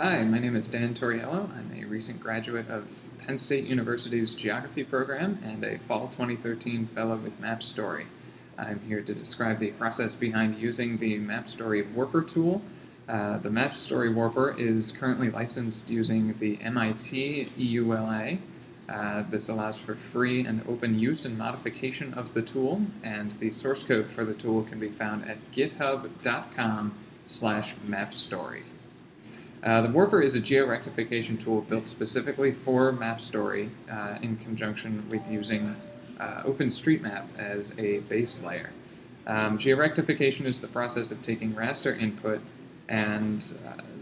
Hi, my name is Dan Torriello. I'm a recent graduate of Penn State University's Geography program and a Fall 2013 Fellow with MapStory. I'm here to describe the process behind using the MapStory Warper tool. The MapStory Warper is currently licensed using the MIT EULA. This allows for free and open use and modification of the tool, and the source code for the tool can be found at github.com/mapstory. The Warper is a georectification tool built specifically for MapStory in conjunction with using OpenStreetMap as a base layer. Georectification is the process of taking raster input and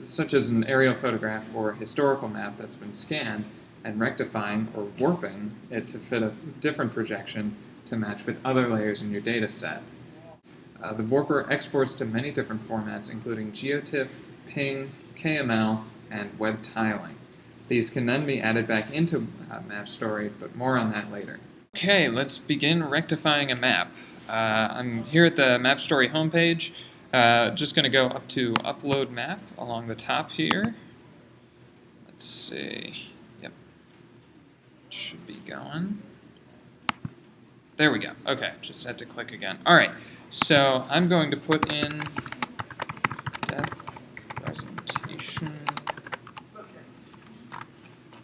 such as an aerial photograph or historical map that's been scanned and rectifying or warping it to fit a different projection to match with other layers in your data set. The Warper exports to many different formats including GeoTIFF, PNG, KML, and web tiling. These can then be added back into MapStory, but more on that later. Okay, let's begin rectifying a map. I'm here at the MapStory homepage. Just going to go up to Upload Map along the top here. Let's see. Yep. It should be going. There we go. Okay, just had to click again. All right, so I'm going to put in Death Presentation,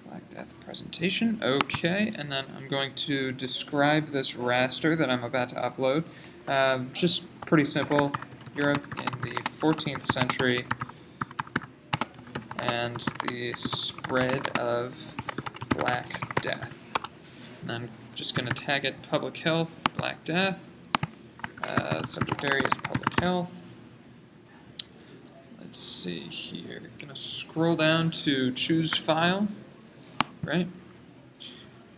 Black Death Presentation, okay, and then I'm going to describe this raster that I'm about to upload. Just pretty simple, Europe in the 14th century and the spread of Black Death. And I'm just going to tag it Public Health, Black Death, subject area is Public Health. Let's see here, gonna scroll down to choose file, right?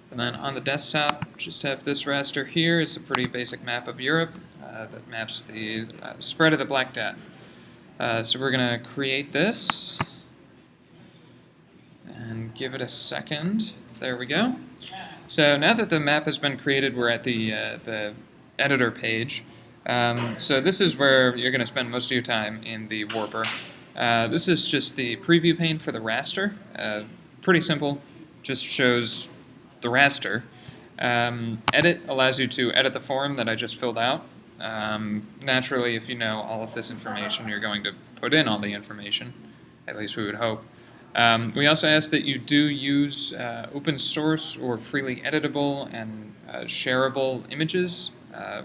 And then on the desktop, just have this raster here. It's a pretty basic map of Europe that maps the spread of the Black Death. So we're gonna create this and give it a second. There we go. So now that the map has been created, we're at the editor page. So this is where you're going to spend most of your time in the Warper. This is just the preview pane for the raster. Pretty simple, just shows the raster. Edit allows you to edit the form that I just filled out. Naturally, if you know all of this information, you're going to put in all the information, at least we would hope. We also ask that you do use open source or freely editable and shareable images,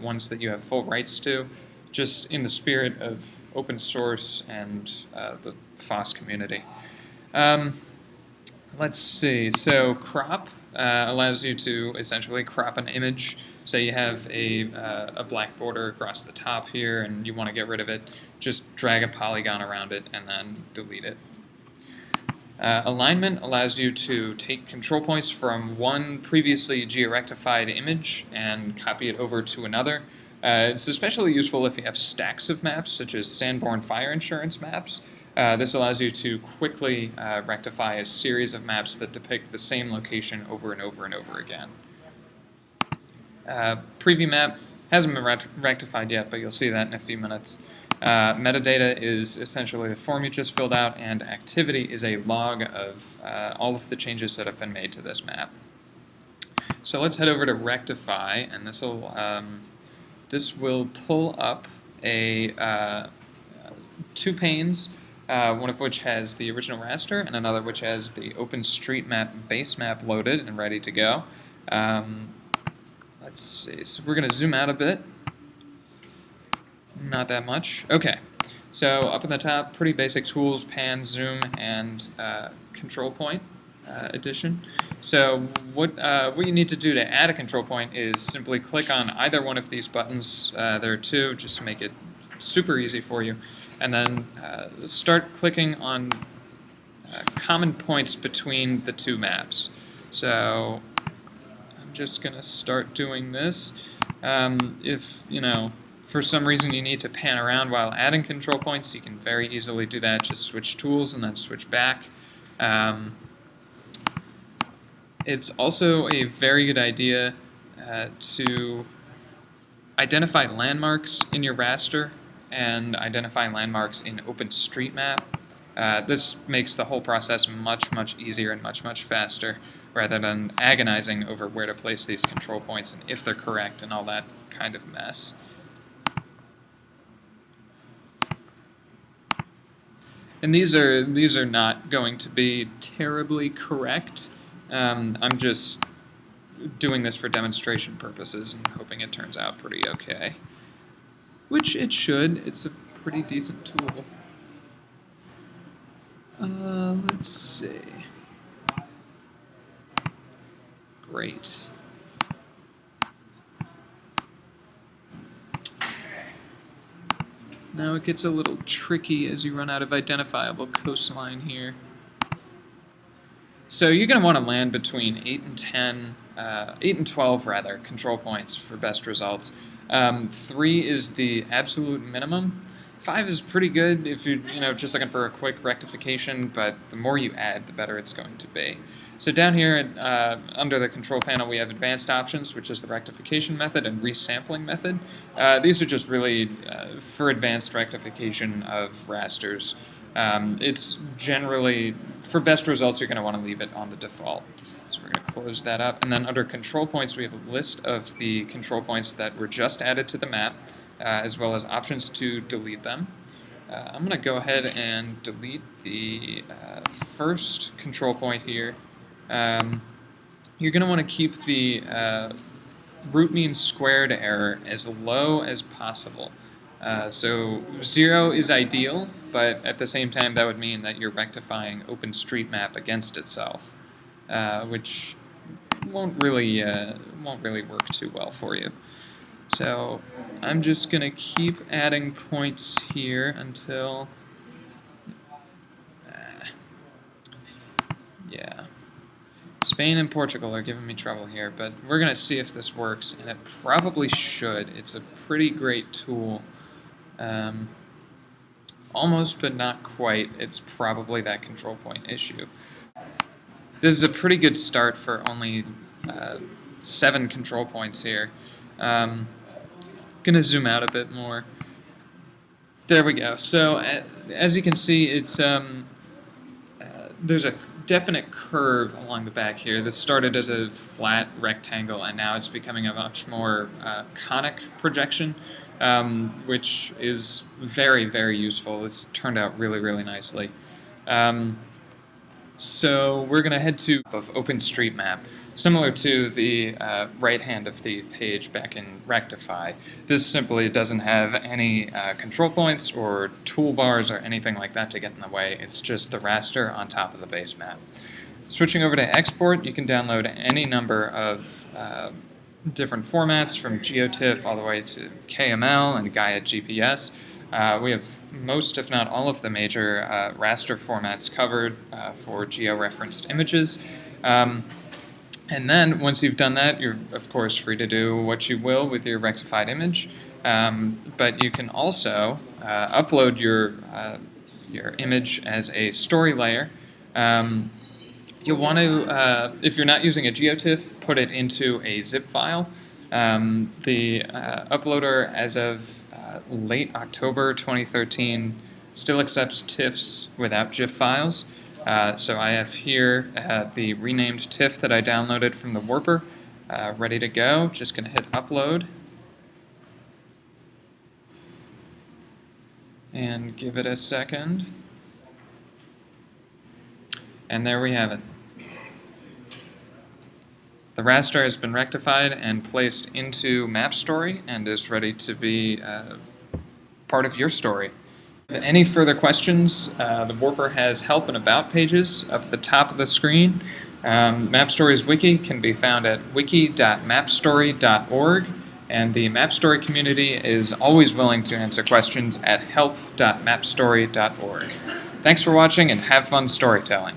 ones that you have full rights to, just in the spirit of open source and the FOSS community. Let's see, so crop allows you to essentially crop an image. Say you have a black border across the top here and you want to get rid of it, just drag a polygon around it and then delete it. Alignment allows you to take control points from one previously georectified image and copy it over to another. It's especially useful if you have stacks of maps, such as Sanborn Fire Insurance maps. This allows you to quickly rectify a series of maps that depict the same location over and over and over again. Preview map hasn't been rectified yet, but you'll see that in a few minutes. Metadata is essentially the form you just filled out, and activity is a log of all of the changes that have been made to this map. So let's head over to Rectify, and this will pull up two panes, one of which has the original raster, and another which has the OpenStreetMap base map loaded and ready to go. Let's see, so we're going to zoom out a bit. Not that much. Okay, so up in the top, pretty basic tools, pan, zoom, and control point addition. So what you need to do to add a control point is simply click on either one of these buttons. There are two, just to make it super easy for you. And then start clicking on common points between the two maps. So I'm just going to start doing this. If, for some reason you need to pan around while adding control points, you can very easily do that. Just switch tools and then switch back. It's also a very good idea to identify landmarks in your raster and identify landmarks in OpenStreetMap. This makes the whole process much, much easier and much, much faster, rather than agonizing over where to place these control points and if they're correct and all that kind of mess. And these are not going to be terribly correct. I'm just doing this for demonstration purposes and hoping it turns out pretty okay. Which it should. It's a pretty decent tool. Let's see. Great. Now it gets a little tricky as you run out of identifiable coastline here. So you're going to want to land between 8 and 12 rather, control points for best results. 3 is the absolute minimum. 5 is pretty good if you're just looking for a quick rectification, but the more you add, the better it's going to be. So down here under the control panel, we have advanced options, which is the rectification method and resampling method. These are just really for advanced rectification of rasters. It's generally, for best results, you're going to want to leave it on the default. So we're going to close that up. And then under control points, we have a list of the control points that were just added to the map, as well as options to delete them. I'm going to go ahead and delete the first control point here. You're going to want to keep the root mean squared error as low as possible. So 0 is ideal, but at the same time that would mean that you're rectifying OpenStreetMap against itself, which won't really work too well for you. So I'm just going to keep adding points here until, yeah. Spain and Portugal are giving me trouble here, but we're going to see if this works, and it probably should. It's a pretty great tool. Almost, but not quite. It's probably that control point issue. This is a pretty good start for only 7 control points here. Going to zoom out a bit more. There we go. So as you can see, it's there's a definite curve along the back here. This started as a flat rectangle, and now it's becoming a much more conic projection, which is very, very useful. It's turned out really, really nicely. So we're going to head to OpenStreetMap. Similar to the right hand of the page back in Rectify, this simply doesn't have any control points or toolbars or anything like that to get in the way. It's just the raster on top of the base map. Switching over to export, you can download any number of different formats from GeoTIFF all the way to KML and Gaia GPS. We have most, if not all, of the major raster formats covered for georeferenced images. And then, once you've done that, you're, of course, free to do what you will with your rectified image. But you can also upload your image as a story layer. You'll want to, if you're not using a GeoTIFF, put it into a zip file. The uploader, as of late October 2013, still accepts TIFFs without GIF files. So I have here the renamed TIFF that I downloaded from the Warper, ready to go. Just going to hit upload and give it a second. And there we have it. The raster has been rectified and placed into MapStory and is ready to be part of your story. Any further questions, the Warper has help and about pages up at the top of the screen. MapStory's wiki can be found at wiki.mapstory.org, and the MapStory community is always willing to answer questions at help.mapstory.org. Thanks for watching and have fun storytelling.